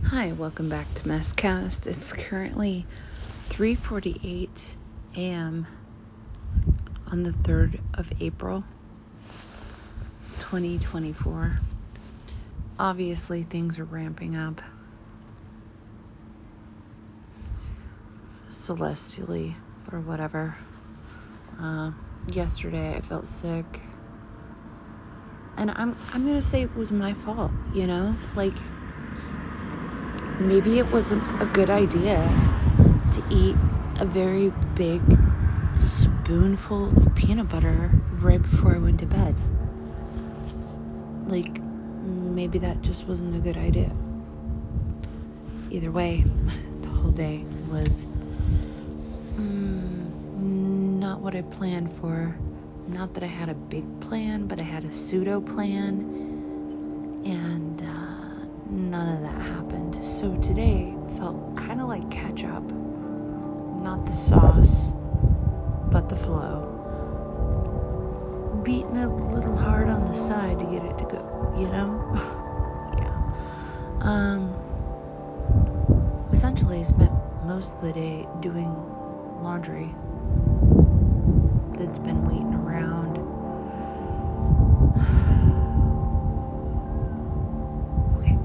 Hi, welcome back to MessCast. It's currently 3:48 a.m. on the 3rd of April, 2024. Obviously, things are ramping up celestially or whatever. Yesterday, I felt sick. And I'm going to say it was my fault, Like, maybe it wasn't a good idea to eat a very big spoonful of peanut butter right before I went to bed. Like, maybe that just wasn't a good idea. Either way, the whole day was not what I planned for. Not that I had a big plan, but I had a pseudo plan, and none of that happened. So today felt kind of like ketchup. Not the sauce, but the flow. Beating it a little hard on the side to get it to go, Yeah. Essentially, I spent most of the day doing laundry that's been waiting around. Okay,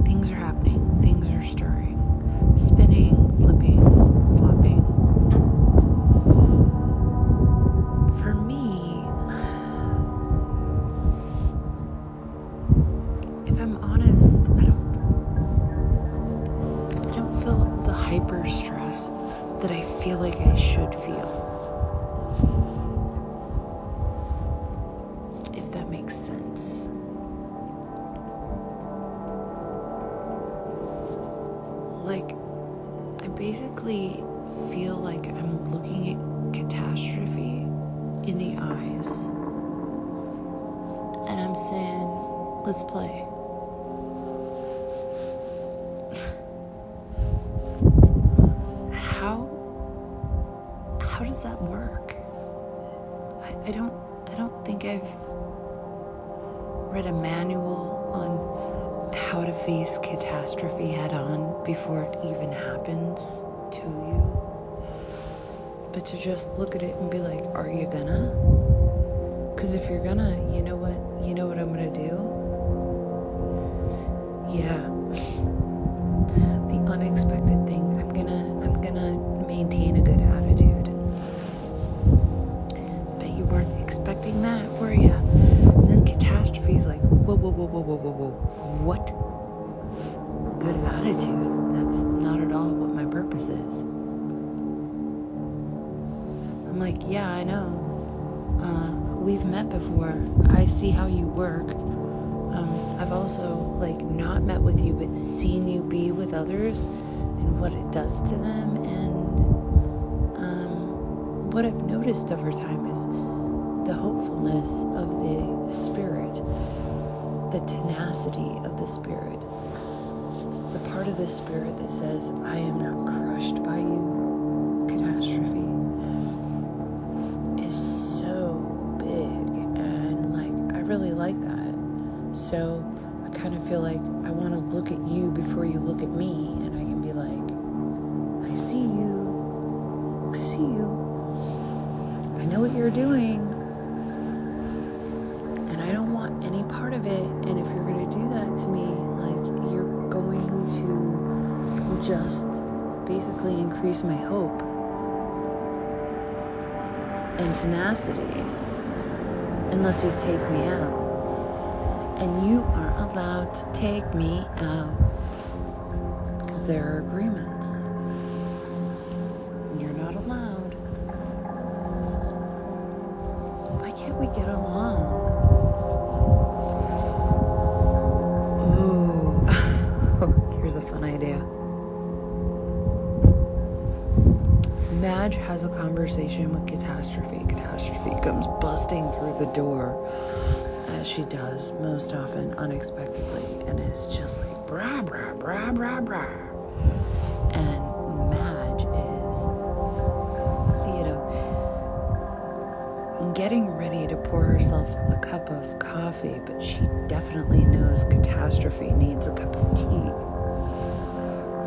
things are happening. Things are stirring. Spinning, flipping, flopping. For me, if I'm honest, I don't feel the hyper stress that I feel like I should feel. If that makes sense. Like, I basically feel like I'm looking at catastrophe in the eyes, and I'm saying, let's play. How does that work? I don't think I've read a manual on how to face catastrophe head on before it even happens to you. But to just look at it and be like, are you gonna? Because if you're gonna, you know what I'm gonna do? Yeah. The unexpected thing. I'm gonna maintain a good attitude. Bet you weren't expecting that, were you? And then catastrophe's like, whoa. What? Good attitude. That's not at all what my purpose is. I'm like, yeah, I know. We've met before. I see how you work. I've also, not met with you, but seen you be with others and what it does to them. And what I've noticed over time is the hopefulness of the spirit, the tenacity of the spirit, the part of the spirit that says, I am not crushed by you, catastrophe, is so big, and I really like that. So I kind of feel like I want to look at you before you look at me, and I can be like, I see you, I know what you're doing, and I don't want any part of it. And if you're going to do that to me, you're going to just basically increase my hope and tenacity unless you take me out. And you aren't allowed to take me out because there are agreements. And you're not allowed. Why can't we get along? Ooh. Here's a fun idea. Madge has a conversation with Catastrophe. Catastrophe comes busting through the door, as she does most often unexpectedly, and it's just like brah brah brah brah brah. And Madge is, getting ready to pour herself a cup of coffee, but she definitely knows Catastrophe needs a cup of tea.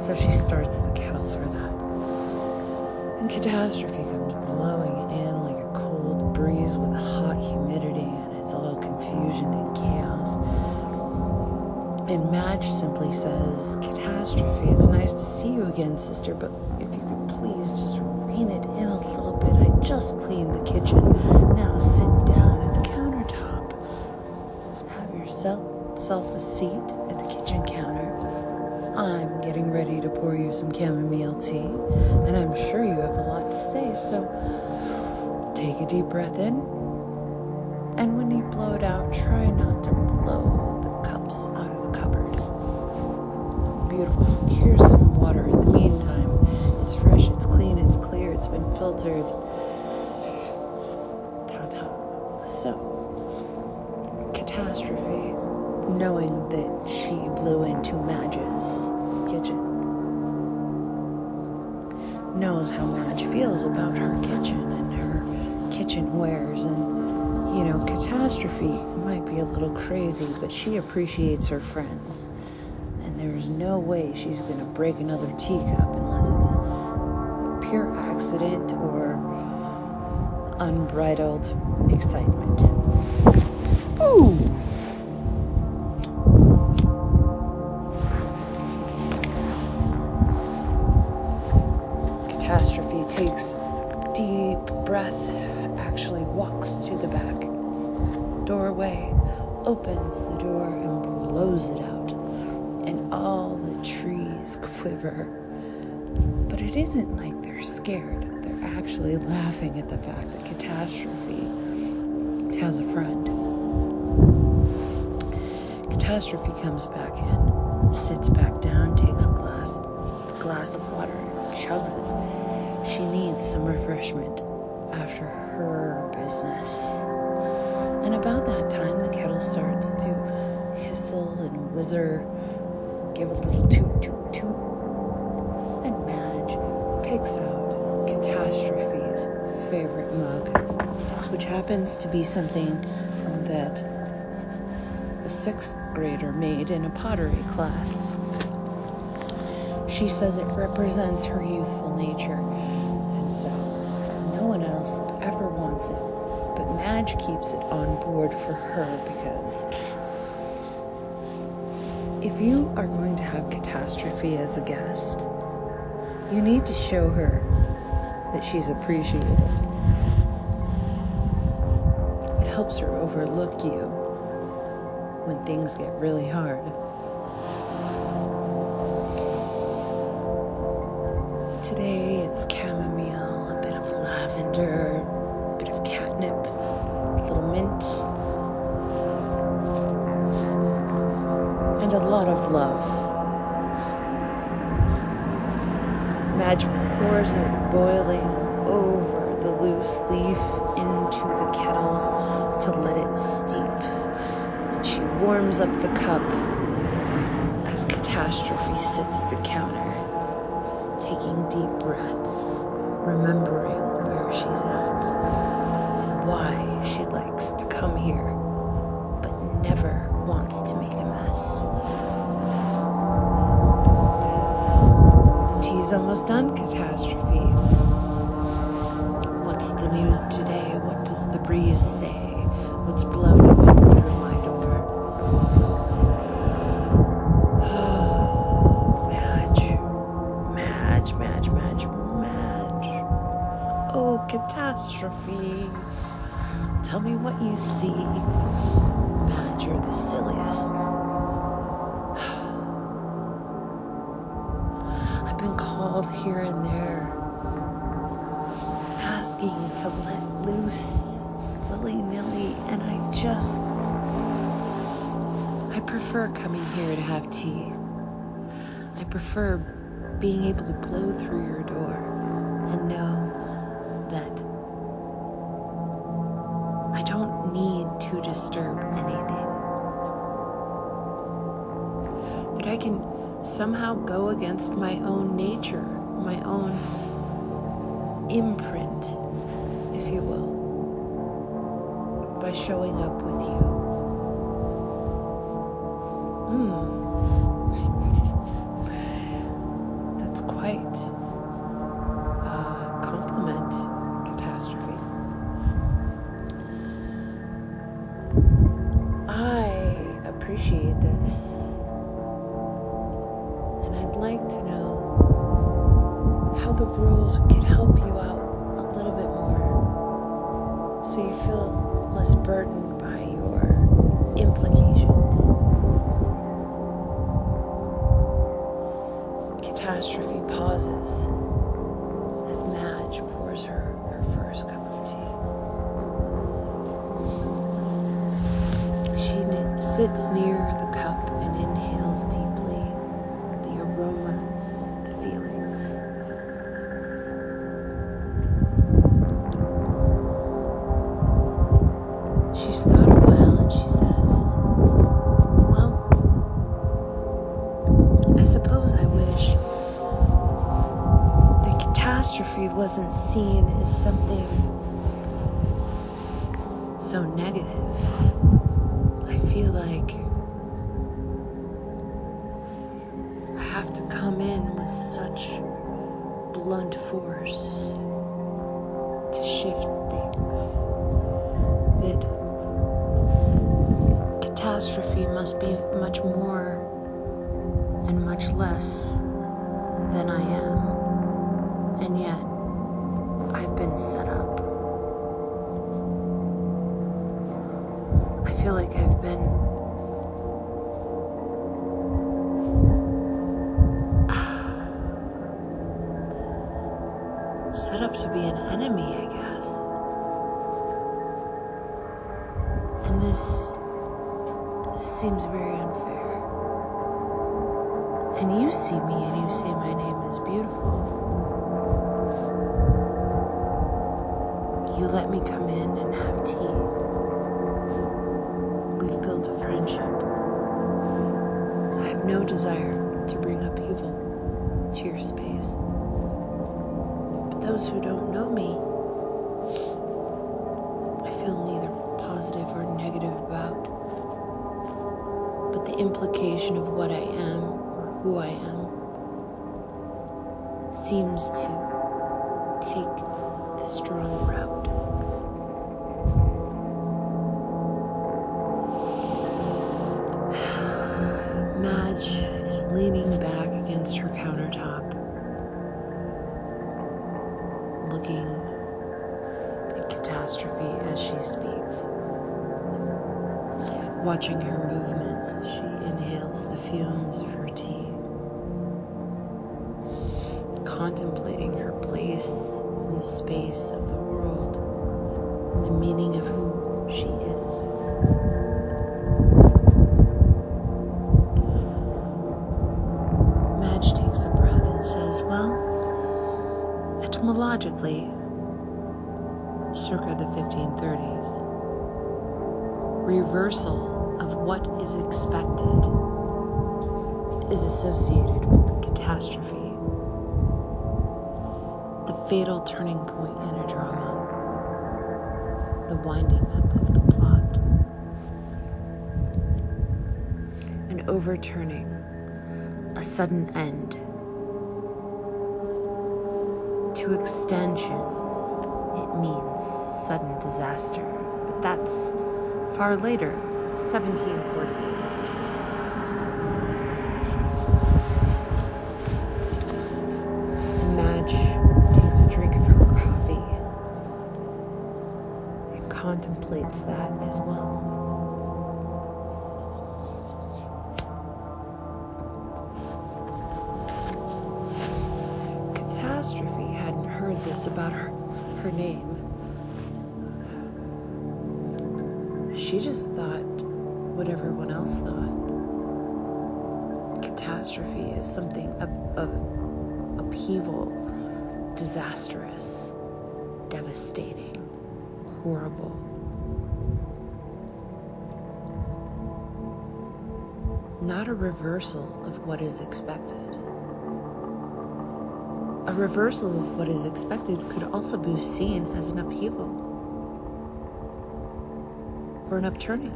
So she starts the kettle for that. And catastrophe comes blowing in like a cold breeze with a hot humidity, and it's all confusion and chaos. And Madge simply says, "Catastrophe, it's nice to see you again, sister, but if you could please just rein it in a little bit. I just cleaned the kitchen. Now sit down at the countertop. Have yourself a seat at the kitchen counter. I'm getting ready to pour you some chamomile tea, and I'm sure you have a lot to say, so take a deep breath in, and when you blow it out, try not to blow the cups out of the cupboard." Beautiful. Here's some water in the meantime. It's fresh, it's clean, it's clear, it's been filtered. Ta-ta. So, catastrophe, knowing that she blew into Madge's kitchen, knows how Madge feels about her kitchen and her kitchen wares, and catastrophe might be a little crazy, but she appreciates her friends, and there's no way she's gonna break another teacup unless it's pure accident or unbridled excitement. Ooh! Catastrophe takes deep breath, actually walks to the back doorway, opens the door and blows it out, and all the trees quiver. But it isn't like they're scared. They're actually laughing at the fact that catastrophe has a friend. Catastrophe comes back in, sits back down, takes a glass of water, chugs it. She needs some refreshment after her business. And about that time, the kettle starts to hissle and whizzer, give a little toot, toot, toot. And Madge picks out Catastrophe's favorite mug, which happens to be something from that a 6th grader made in a pottery class. She says it represents her youthful nature, and so no one else ever wants it. But Madge keeps it on board for her because if you are going to have Catastrophe as a guest, you need to show her that she's appreciated. It helps her overlook you when things get really hard. Today it's chamomile, a bit of lavender, a bit of catnip, a little mint, and a lot of love. Madge pours it boiling over the loose leaf into the kettle to let it steep. And she warms up the cup as Catastrophe sits at the counter, taking deep breaths, remembering where she's at and why she likes to come here, but never wants to make a mess. Tea's almost done, Catastrophe. What's the news today? What does the breeze say? What's blown you in through my door? Madge. Oh, Catastrophe. Tell me what you see. Madge, you're the silliest. I've been called here and there, asking to let loose willy-nilly, and I prefer coming here to have tea. I prefer being able to blow through your door and know that I don't need to disturb anything. That I can somehow go against my own nature, my own imprint, if you will, by showing up with you. quite compliment Catastrophe. I appreciate this, and I'd like to know how the world could help you out a little bit more so you feel less burdened by your implications. Catastrophe pauses as Madge pours her first cup of tea. She sits near the cup and inhales deeply the aromas, the feelings. She's thought a while and she says, well, I suppose I wish that catastrophe wasn't seen as something so negative. I feel like I have to come in with such blunt force to shift things that catastrophe must be much more and much less than I am, and yet I've been set up. I feel like I've been set up to be an enemy, I guess. And this seems very unfair. And you see me and you say my name is beautiful. You let me come in and have tea. We've built a friendship. I have no desire to bring upheaval to your space. But those who don't know me, I feel neither positive or negative about. But the implication of what I am or who I am seems to take the strong route. Madge is leaning back against her countertop, looking at Catastrophe as she speaks, watching her movements as she inhales the fumes of her tea, contemplating her place in the space of the world and the meaning of who she is. Madge takes a breath and says, well, etymologically, circa the 1530s, reversal of what is expected is associated with the catastrophe, the fatal turning point in a drama, the winding up of the plot, an overturning, a sudden end. To extension, it means sudden disaster, but that's far later, 1748. Madge takes a drink of her coffee and contemplates that as well. Catastrophe hadn't heard this about her name. She just thought what everyone else thought. Catastrophe is something of upheaval, disastrous, devastating, horrible. Not a reversal of what is expected. A reversal of what is expected could also be seen as an upheaval or an upturning.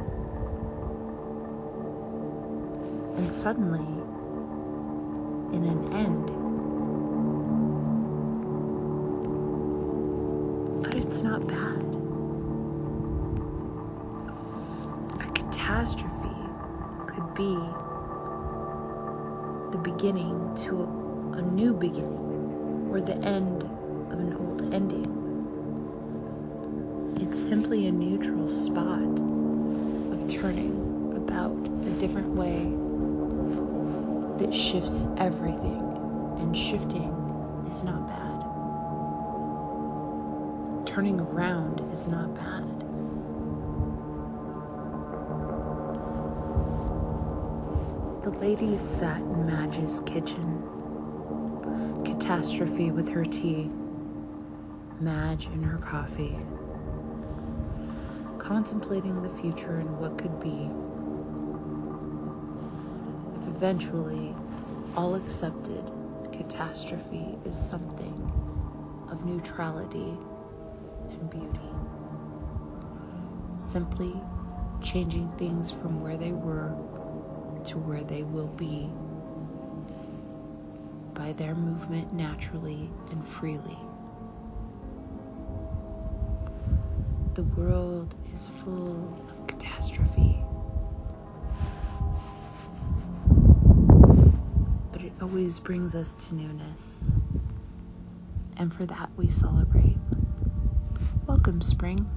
And suddenly, in an end, it's not bad. A catastrophe could be the beginning to a new beginning, or the end of an old ending. It's simply a neutral spot of turning about a different way that shifts everything, and shifting is not bad. Turning around is not bad. The ladies sat in Madge's kitchen, Catastrophe with her tea, Madge and her coffee, contemplating the future and what could be if eventually all accepted catastrophe is something of neutrality and beauty, simply changing things from where they were to where they will be by their movement naturally and freely. The world is full of catastrophe, but it always brings us to newness, and for that we celebrate. Welcome, spring.